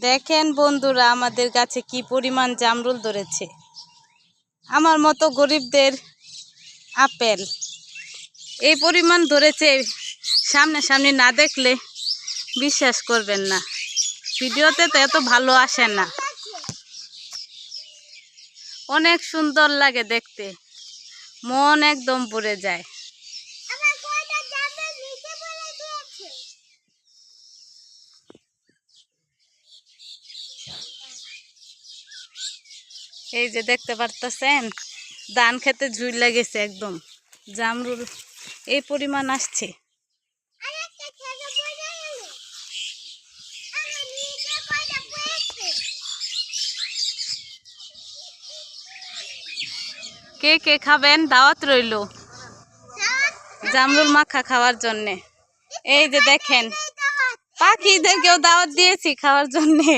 দেখেন বন্ধুরা, আমাদের কাছে কি পরিমাণ জামরুল ধরেছে। আমার মতো গরিবদের আপেল এই পরিমাণ ধরেছে, সামনে না দেখলে বিশ্বাস করবেন না। ভিডিওতে তো এত ভালো আসে না, অনেক সুন্দর লাগে দেখতে, মন একদম ভরে যায়। এই যে দেখতে পারতেছেন, ধান খেতে ঝুল লেগেছে একদম, জামরুল এই পরিমাণ আসছে। কে কে খাবেন? দাওয়াত রইল জামরুল মাখা খাওয়ার জন্যে। এই যে দেখেন, পাখিদেরকেও দাওয়াত দিয়েছি খাওয়ার জন্যে।